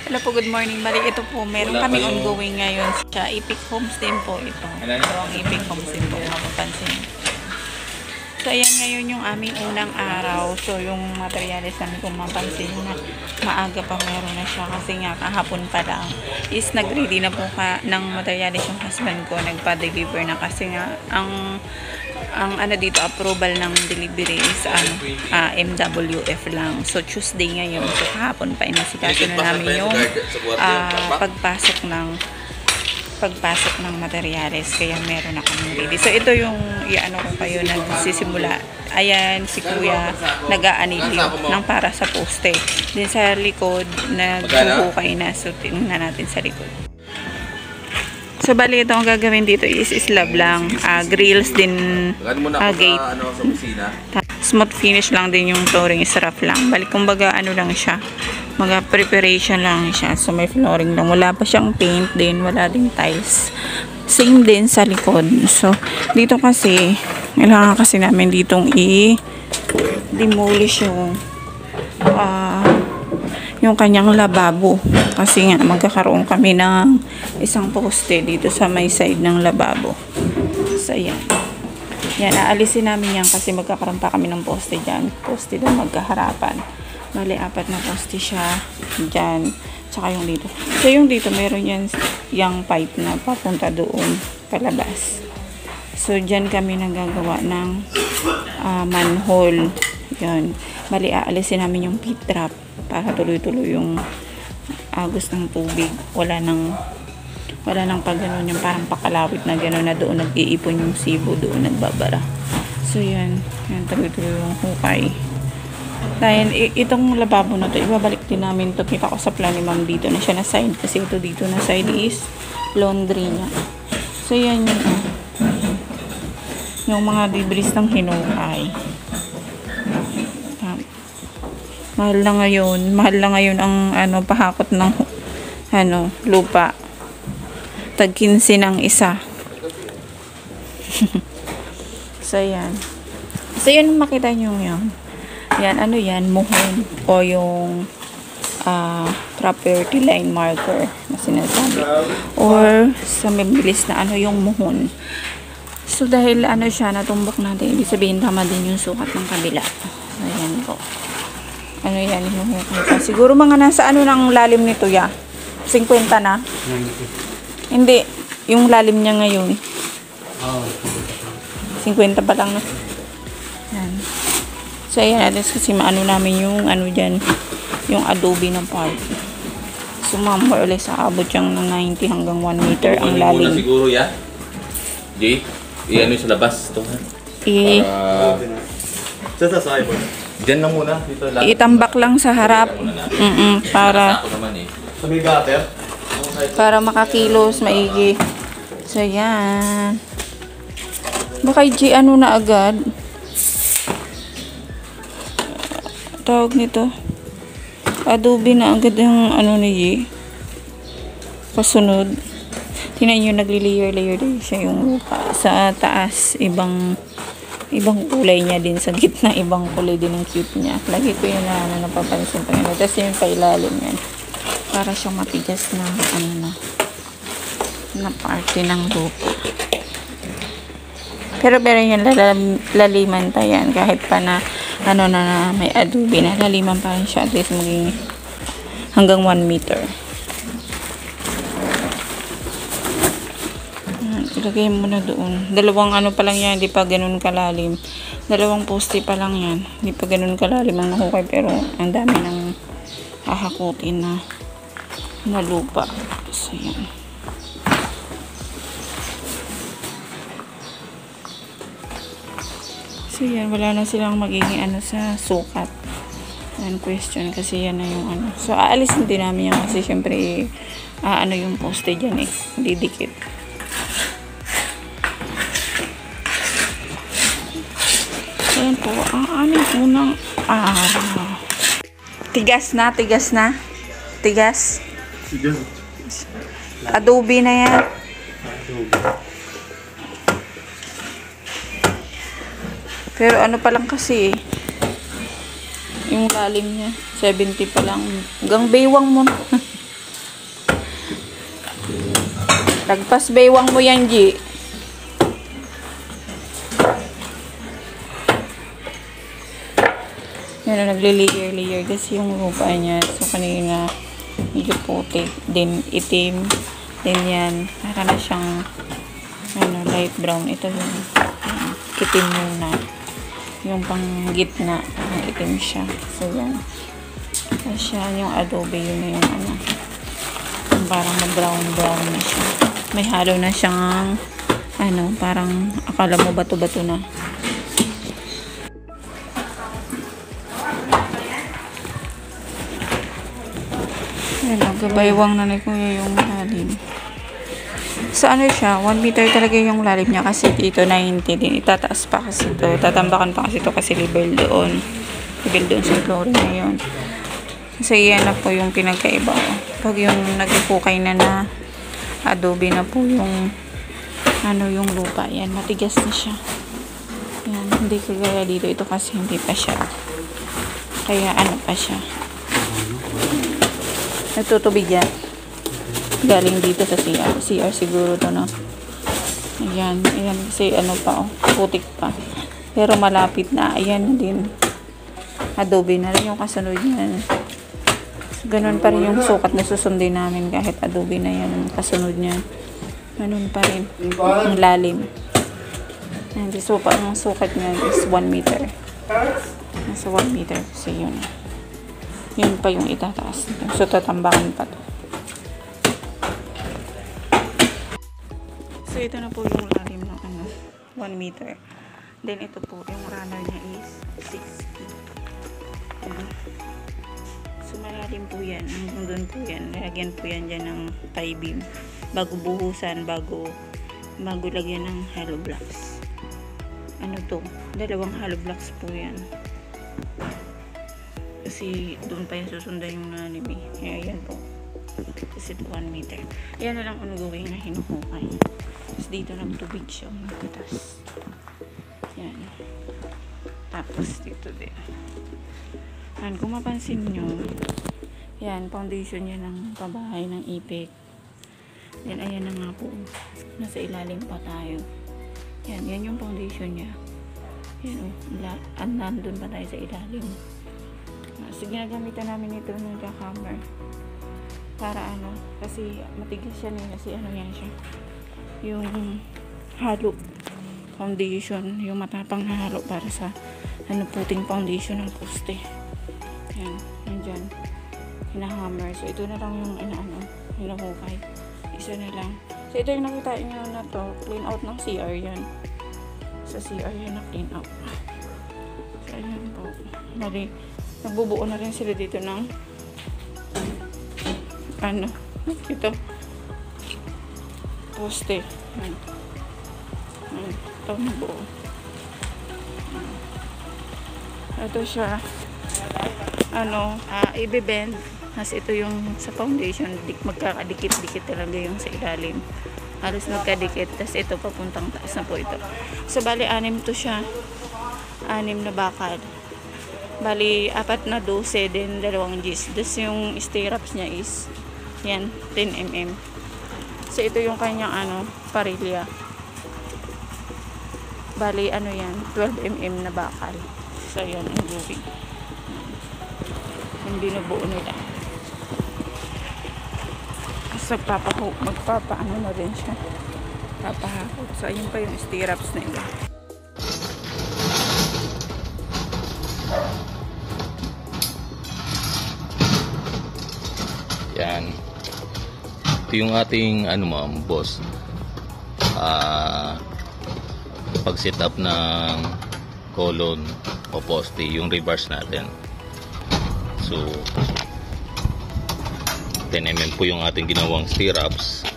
Hello po, good morning. Bali, ito po, meron kami ongoing ngayon sa Epic Homes din po ito. Ito ang Epic Homes din po, mapapansin. So, ayan ngayon yung aming unang araw. So, yung materialis namin kung mapansin na maaga pa meron na siya. Kasi nga, kahapon pa lang is nag-ready na po ng materialis yung husband ko. Nagpa-deliver na kasi nga, ang ano dito, approval ng delivery is MWF lang. So, Tuesday ngayon. So, kahapon pa inasikaso na namin yung pagpasok ng materyales. Kaya meron na kami ready. So, ito yung iano ko kayo nagsisimula. Ayan, si Kuya nag-aanilyo ng para sa poste. Din sa likod, naghuhukay na. So, tingnan natin sa likod. So, bali ito ang gagawin dito is slab lang. Grills din, gate. Smooth finish lang din yung flooring is rough lang. Bali, kumbaga ano lang siya. Mga preparation lang siya. So, may flooring lang. Wala pa siyang paint din. Wala din tiles. Same din sa likod. So, dito kasi, kailangan kasi namin ditong i-demolish yung kanyang lababo. Kasi nga, magkakaroon kami ng isang poste dito sa may side ng lababo. So, yan. Yan, aalisin namin yan kasi magkakaroon pa kami ng poste dyan. Poste doon magkaharapan. Bali, 4 na poste siya dyan. Tsaka yung dito. So, yung dito, meron yan yung pipe na papunta doon palabas. So, dyan kami nagagawa ng manhole. Yan. Bali, aalisin namin yung pit trap para tuloy-tuloy yung agos ng tubig. Wala nang pag gano'n yung parang pakalawit na gano'n na doon nag-iipon yung sibo, doon nagbabara. So, yan. Yan, tuloy-tuloy yung hukay. Dahil itong lababo na to, ibabalik din namin to. Kita ko sa plan ni ma'am dito na siya na side. Kasi ito dito na side is laundry niya. So, yan yung mga debris ng hinukay. Mahal na ngayon ang pahakot ng lupa. Tag 15 ng isa. So, yan. So, yun makita nyo yun. Yan, yan, muhon. O yung property line marker na sinasabi. Or sa mabilis na yung muhon. So, dahil siya, natumbok natin. Ibig sabihin, tama din yung sukat ng kabila. So, yan po. Yan, hinuhukay pa. Siguro mga nasa ng lalim nito, 50 na? Hindi. Yung lalim niya ngayon. 50 pa lang na. Yan. So, ayan natin kasi namin yung dyan. Yung adobe ng part. So, more or less, aabot yung 90 hanggang 1 meter ang lalim. Siguro yan. Jay, iyan sa labas. Ito. Diyan lang muna. Itambak lang sa harap. Para makakilos, maigi. So, yan. Baka G, na agad. Tawag nito. Adobe na agad yung ni G. Kasunod. Tingnan nyo, nagli-layer din siya yung lupa. Sa taas, ibang kulay niya din sa gitna, ibang kulay din ng cute niya. Lagi ko yun napapansin pa yun. Tapos yung pailalim yan. Para siyang matigas na na parte ng lupa. Pero yan, laliman pa yan. Kahit pa na may adobe na, laliman pa rin siya. At least maging hanggang 1 meter. Ilagay mo na doon. Dalawang pa lang yan, hindi pa ganun kalalim. Dalawang poste pa lang yan. Hindi pa ganun kalalim ang nahukay, pero ang dami ng hahakutin na lupa. So, yan. So, yan. Wala na silang magiging sa sukat. Yan question kasi yan na yung So, aalisin din namin yan kasi syempre yung poste dyan didikit. Ayan po, ang unang araw. Tigas na. Tigas. Adobe na yan. Pero pa lang kasi yung lalim niya. 70 pa lang. Hanggang baywang mo na. Lagpas baywang mo yan, G. Yan, nagli-layer kasi yung lupa niya. So, kanina medyo puti. Then, itim. Then, yan. Para na siyang light brown. Ito yung itim muna. Yung pang gitna. Itim siya. So, yan. Kasi yung adobe, yun na yung yung parang brown na siya. May halo na siyang parang akala mo bato-bato na. Nagbabaywang na ni Kuya yung lalim. Sa siya, 1 meter talaga yung lalim niya kasi dito 90 din. Itataas pa kasi ito. Tatambakan pa kasi ito kasi level doon. Level doon sa flooring na yun. Kasi yan na po yung pinagkaiba. Pag yung nagpukay na adobe na po yung yung lupa. Yan, matigas na siya. Yan, hindi kagaya dito. Ito kasi hindi pa siya. Kaya pa siya. Nagtutubig yan. Galing dito sa CR. CR siguro to, no? Ayan. Ayan kasi pa, putik pa. Pero malapit na. Ayan na din. Adobe na rin yung kasunod niyan. Ganun pa rin yung sukat na susundin namin kahit adobe na yan. Kasunod niyan. Ganun pa rin. Ang lalim. And so, ang sukat niyan is 1 meter. Nasa 1 meter. Kasi yun. Yun pa yung itataas. So, tatambakan pa to. So, ito na po yung lalim ng 1 meter. Then, ito po, yung runner niya is 6 feet. So, malalim po yan. Hanggang doon po yan. Lagyan po yan dyan ng tie beam. Bago buhusan, bago lagyan ng hollow blocks. Dalawang hollow blocks po yan. Kasi doon pa yung susundan yung lalim eh. Kaya yan po. Kasi 1 meter. Yan na lang ongoing na hinuhukay. Tapos dito nagtubig siya. Magkatas. Yan. Tapos dito din. Yan. Kung mapansin nyo, yan. Foundation yan ng pabahay ng ipek. Yan. Ayan na nga po. Nasa ilalim pa tayo. Yan. Yan yung foundation niya. Yan o. Nandun pa tayo sa ilalim. So, ginagamitan namin ito ng jackhammer. Para kasi matigas siya kasi yan siya. Yung halo foundation, yung matapang na halo para sa puting foundation ng poste. Yan, dyan. Hinahammer. So, ito na lang yung hinuhukay. Isa na lang. So, ito yung nakita nyo na to. Clean out ng CR yan. Sa CR yan na clean out. So, ayan po. Bali, nagbubuo na rin sila dito ng ito poste. Ito nabuo. Ito siya i-bend. As ito yung sa foundation, magkakadikit-dikit talaga yung sa ilalim. Halos magkadikit. Tapos ito papuntang taas na po ito. So bali 6 to siya. 6 na bakal. Bali, 4 na 12, then 2 Gs. Tapos yung stirrups niya is, yan, 10 mm. So, ito yung kanyang, parilya. Bali, yan, 12 mm na bakal. So, yan, ang gluing. Yung binubuo nila. So, magpapaano na rin siya. Papahakot. So, ayun pa yung stirrups na ito. Yan. Ito yung ating boss. Pag set up ng column o poste, yung reverse natin. So 10 mm po yung ating ginawang stirrups.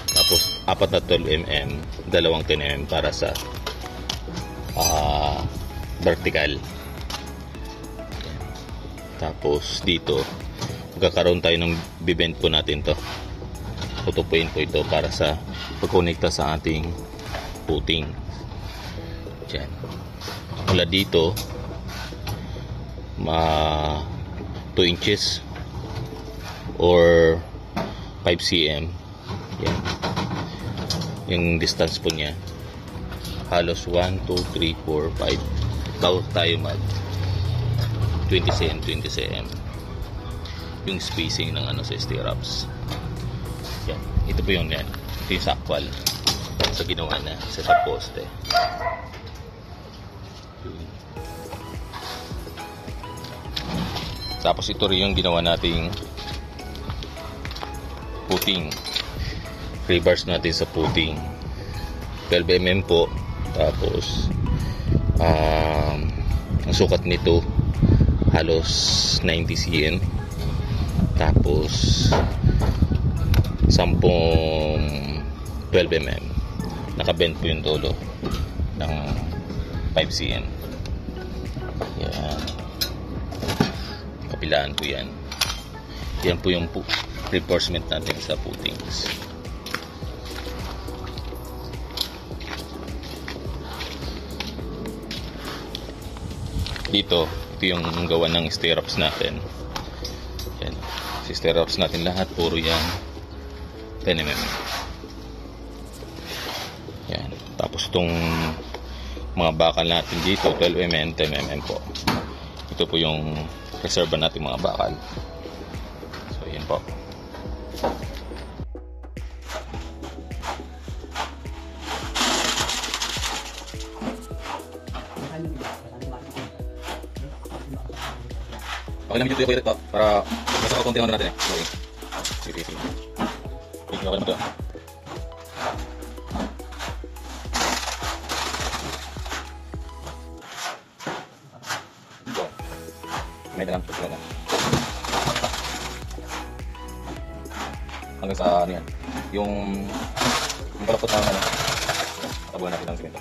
Tapos 4 na 12 mm, dalawang 10 mm para sa vertical. Tapos dito magkakaroon tayo ng bibend po natin to. Tutupuin po ito para sa pagkonekta sa ating footing. Diyan. Mula dito 2 inches or 5 cm. Yan. Yung distance po niya, halos 1, 2, 3, 4, 5. Tayo mag 20 cm, 20 cm. Yung spacing ng ano sa stirrups. Yan. Ito po yung yan. Ito yung sakwal. Sa ginawa na sa poste. Tapos ito rin yung ginawa nating puting. Rebars natin sa puting. 12mm po. Tapos ang sukat nito halos 90 cm. Tapos 10 12mm. Nakabend po yung dulo ng 5 cm. Yan. Kapilaan po yan. Yan po yung reinforcement natin sa footings. Dito, ito yung gawa ng stirrups natin. Yan. Si stirrups natin lahat, puro yan 10mm. Yan. Tapos itong mga bakal natin dito, 12mm, 10mm po. Ito po yung reserva natin mga bakal. So, yan po. Okay lang medyo tuyo ko para basta ka konti ang natin eh. Okay. Sige, sige. Okay naman ito. May dalang tuyo na. Hanggang sa ano yan. Yung palapot na ano. Tabuhan natin ng simento.